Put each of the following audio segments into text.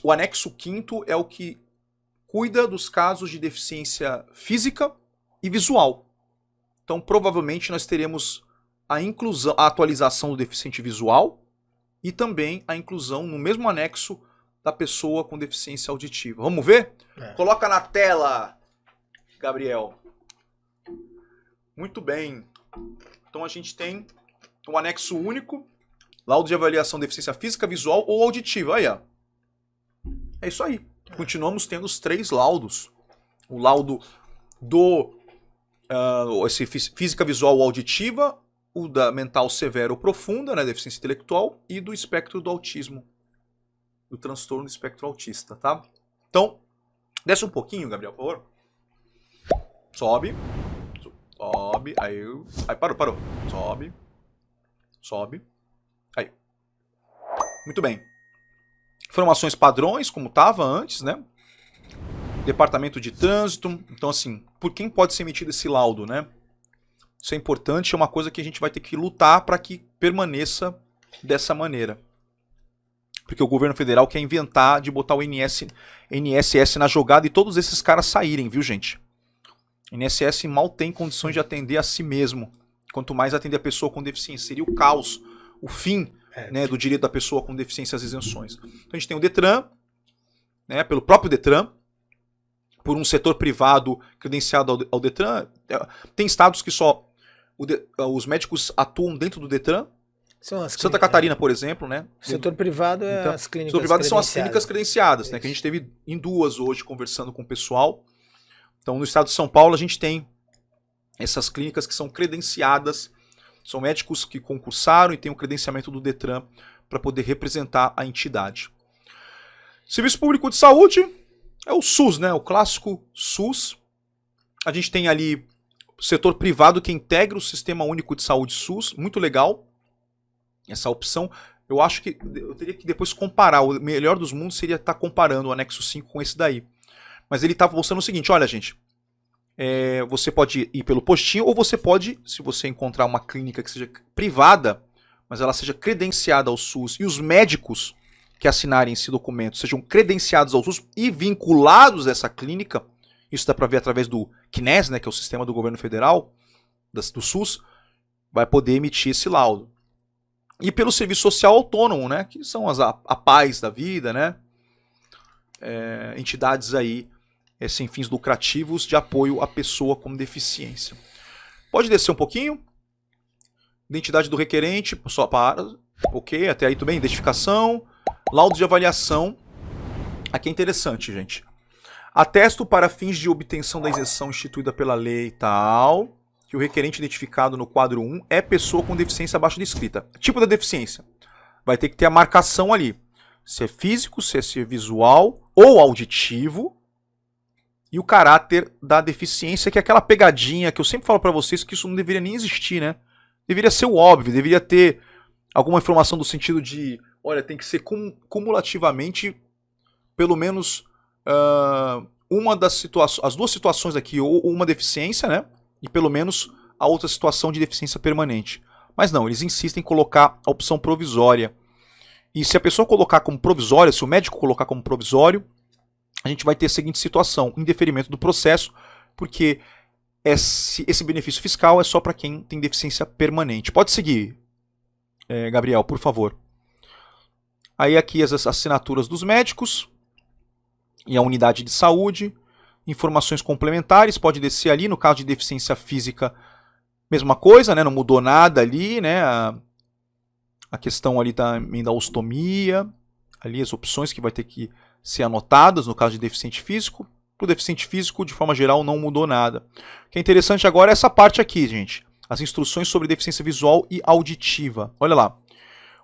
O anexo 5º é o que cuida dos casos de deficiência física e visual. Então, provavelmente, nós teremos a inclusão, a atualização do deficiente visual e também a inclusão no mesmo anexo da pessoa com deficiência auditiva. Vamos ver? Coloca na tela, Gabriel. Muito bem. Então a gente tem um anexo único, laudo de avaliação de deficiência física, visual ou auditiva. Aí, ó. É isso aí. Continuamos tendo os 3 laudos. O laudo do física, visual ou auditiva, o da mental severa ou profunda, né, deficiência intelectual, e do espectro do autismo, do transtorno do espectro autista, tá? Então, desce um pouquinho, Gabriel, por favor. Sobe. Sobe. Aí, parou. Sobe. Aí. Muito bem. Informações padrões, como estava antes, né? Departamento de Trânsito. Então, assim, por quem pode ser emitido esse laudo, né? Isso é importante, é uma coisa que a gente vai ter que lutar para que permaneça dessa maneira. Porque o governo federal quer inventar de botar o INSS na jogada e todos esses caras saírem, viu, gente? O INSS mal tem condições de atender a si mesmo. Quanto mais atender a pessoa com deficiência. Seria o caos, o fim, né, do direito da pessoa com deficiência às isenções. Então a gente tem o Detran, né, pelo próprio Detran, por um setor privado credenciado ao Detran. Tem estados que só os médicos atuam dentro do Detran. Santa Catarina, por exemplo, né? O setor privado é então, as clínicas credenciadas. O setor privado são as clínicas credenciadas, né? Que a gente teve em 2 hoje conversando com o pessoal. Então, no estado de São Paulo, a gente tem essas clínicas que são credenciadas. São médicos que concursaram e têm o credenciamento do Detran para poder representar a entidade. Serviço Público de Saúde é o SUS, né? O clássico SUS. A gente tem ali o setor privado que integra o Sistema Único de Saúde SUS. Muito legal essa opção. Eu acho que eu teria que depois comparar. O melhor dos mundos seria estar comparando o anexo 5 com esse daí. Mas ele estava mostrando o seguinte, olha, gente. Você pode ir pelo postinho ou você pode, se você encontrar uma clínica que seja privada, mas ela seja credenciada ao SUS e os médicos que assinarem esse documento sejam credenciados ao SUS e vinculados a essa clínica, isso dá para ver através do CNES, né, que é o sistema do governo federal, do SUS, vai poder emitir esse laudo. E pelo serviço social autônomo, né, que são as APAES da vida, né, entidades aí sem fins lucrativos de apoio à pessoa com deficiência. Pode descer um pouquinho. Identidade do requerente, só para. Ok, até aí tudo bem. Identificação. Laudo de avaliação. Aqui é interessante, gente. Atesto para fins de obtenção da isenção instituída pela lei e tal, que o requerente identificado no quadro 1 é pessoa com deficiência abaixo descrita. Tipo da deficiência. Vai ter que ter a marcação ali. Se é físico, se é visual ou auditivo. E o caráter da deficiência, que é aquela pegadinha que eu sempre falo para vocês que isso não deveria nem existir, né? Deveria ser o óbvio, deveria ter alguma informação do sentido de, olha, tem que ser cumulativamente, pelo menos uma das situações, as 2 situações aqui, ou uma deficiência, né? E pelo menos a outra situação de deficiência permanente. Mas não, eles insistem em colocar a opção provisória. E se a pessoa colocar como provisória, se o médico colocar como provisório, a gente vai ter a seguinte situação, indeferimento do processo, porque esse benefício fiscal é só para quem tem deficiência permanente. Pode seguir, Gabriel, por favor. Aí aqui as assinaturas dos médicos e a unidade de saúde, informações complementares, pode descer ali, no caso de deficiência física, mesma coisa, né? Não mudou nada ali, né? A questão ali também da ostomia, ali as opções que vai ter que ser anotadas no caso de deficiente físico. Para o deficiente físico, de forma geral, não mudou nada. O que é interessante agora é essa parte aqui, gente. As instruções sobre deficiência visual e auditiva. Olha lá.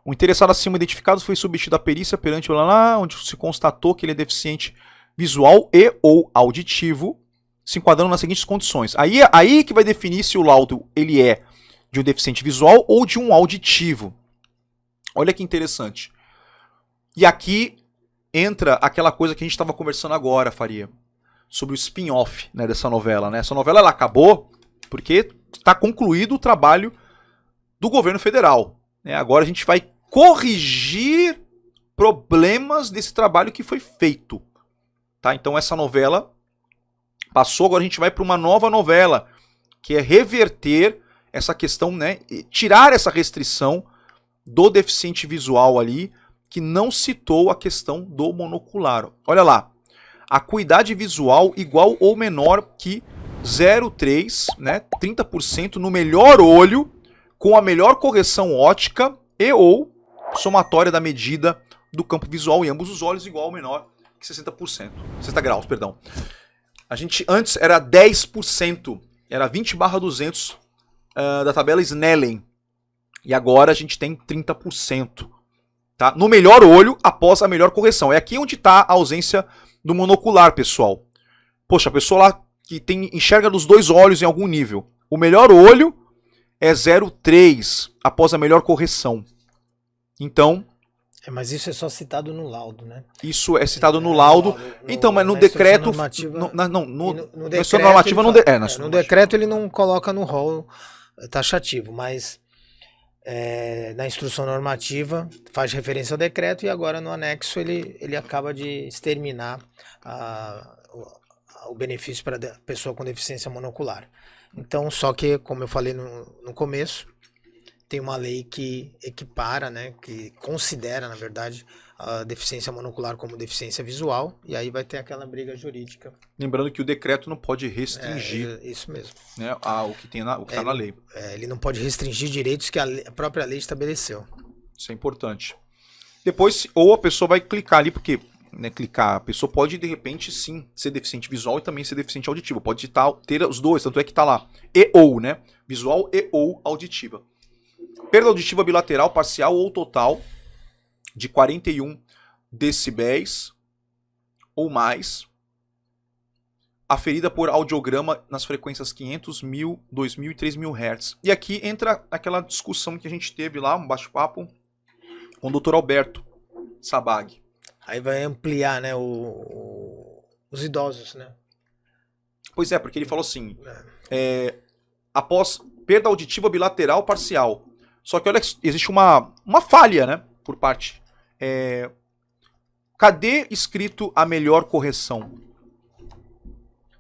O interessado acima identificado foi submetido à perícia perante lá, onde se constatou que ele é deficiente visual e ou auditivo, se enquadrando nas seguintes condições. Aí que vai definir se o laudo ele é de um deficiente visual ou de um auditivo. Olha que interessante. E aqui entra aquela coisa que a gente estava conversando agora, Faria, sobre o spin-off, né, dessa novela. Né? Essa novela ela acabou porque está concluído o trabalho do governo federal. Né? Agora a gente vai corrigir problemas desse trabalho que foi feito. Tá? Então essa novela passou, agora a gente vai para uma nova novela, que é reverter essa questão, né, tirar essa restrição do deficiente visual ali, que não citou a questão do monocular. Olha lá, acuidade visual igual ou menor que 0,3, né, 30% no melhor olho, com a melhor correção ótica e ou somatória da medida do campo visual em ambos os olhos igual ou menor que 60%. 60 graus, perdão. A gente antes era 10%, era 20/200 da tabela Snellen. E agora a gente tem 30%. Tá? No melhor olho após a melhor correção. É aqui onde está a ausência do monocular, pessoal. Poxa, a pessoa lá que enxerga dos dois olhos em algum nível. O melhor olho é 0,3 após a melhor correção. Então... mas isso é só citado no laudo, né? Isso é citado no laudo. Então, mas no decreto... No decreto ele não coloca no rol taxativo, mas na instrução normativa faz referência ao decreto e agora no anexo ele acaba de exterminar o benefício para a pessoa com deficiência monocular. Então, só que, como eu falei no começo, tem uma lei que equipara, né, que considera, na verdade, a deficiência monocular como deficiência visual, e aí vai ter aquela briga jurídica. Lembrando que o decreto não pode restringir isso mesmo. Né, o que está na lei. Ele não pode restringir direitos que a própria lei estabeleceu. Isso é importante. Depois, ou a pessoa vai clicar ali, porque a pessoa pode, de repente, sim, ser deficiente visual e também ser deficiente auditivo. Pode ter os dois, tanto é que está lá. E ou, né? Visual e ou auditiva. Perda auditiva bilateral, parcial ou total de 41 decibéis ou mais, aferida por audiograma nas frequências 500, 1000, 2000 e 3000 Hz. E aqui entra aquela discussão que a gente teve lá, um bate-papo com o Dr. Alberto Sabag. Aí vai ampliar, né, os idosos, né? Pois é, porque ele falou assim, após perda auditiva bilateral parcial. Só que olha, existe uma falha, né, por parte. Cadê escrito a melhor correção?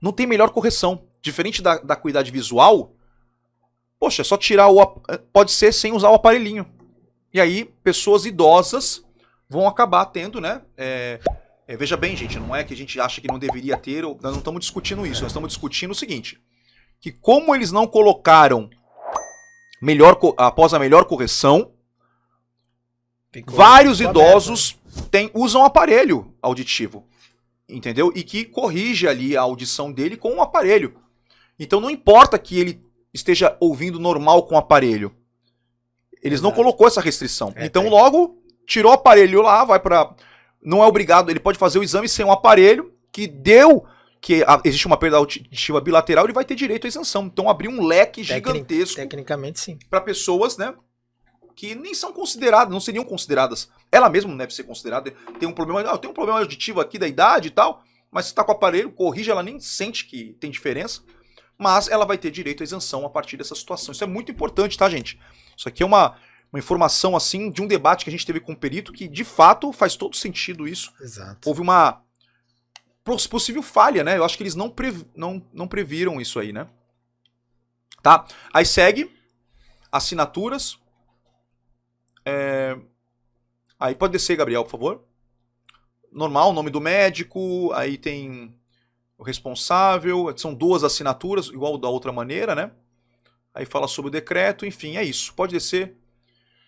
Não tem melhor correção. Diferente da acuidade visual, poxa, é só tirar pode ser sem usar o aparelhinho. E aí, pessoas idosas vão acabar tendo, né? Veja bem, gente, não é que a gente acha que não deveria ter, nós não estamos discutindo isso, nós estamos discutindo o seguinte, que como eles não colocaram após a melhor correção, vários idosos usam aparelho auditivo, entendeu? E que corrige ali a audição dele com um aparelho. Então não importa que ele esteja ouvindo normal com o aparelho, eles não colocou essa restrição. Então logo tirou o aparelho lá, não é obrigado, ele pode fazer o exame sem um aparelho que existe uma perda auditiva bilateral, ele vai ter direito à isenção. Então abriu um leque gigantesco. Tecnicamente sim. Para pessoas, né, que nem são consideradas, não seriam consideradas. Ela mesma não deve ser considerada. Tem um problema, eu tenho um problema auditivo aqui da idade e tal, mas se está com o aparelho, corrige, ela nem sente que tem diferença, mas ela vai ter direito à isenção a partir dessa situação. Isso é muito importante, tá, gente? Isso aqui é uma informação, assim, de um debate que a gente teve com o perito, que, de fato, faz todo sentido isso. Exato. Houve uma possível falha, né? Eu acho que eles não previram isso aí, né? Tá? Aí segue assinaturas. Aí pode descer, Gabriel, por favor. Normal, nome do médico, aí tem o responsável, são 2 assinaturas, igual da outra maneira, né? Aí fala sobre o decreto, enfim, é isso. Pode descer.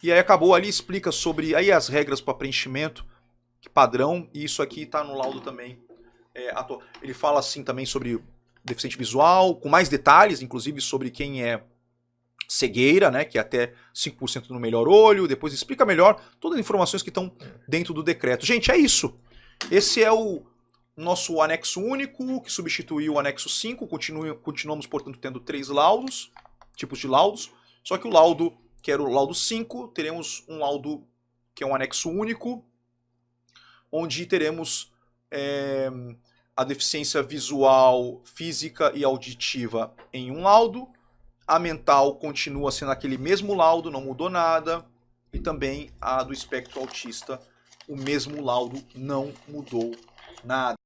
E aí acabou ali, explica sobre aí as regras para preenchimento, padrão, e isso aqui está no laudo também. Ele fala assim também sobre deficiente visual, com mais detalhes, inclusive sobre quem é cegueira, né, que é até 5% no melhor olho, depois explica melhor todas as informações que estão dentro do decreto. Gente, é isso. Esse é o nosso anexo único, que substituiu o anexo 5, continuamos, portanto, tendo 3 laudos, tipos de laudos, só que o laudo, que era o laudo 5, teremos um laudo que é um anexo único, onde teremos a deficiência visual, física e auditiva em um laudo, a mental continua sendo aquele mesmo laudo, não mudou nada, e também a do espectro autista o mesmo laudo não mudou nada.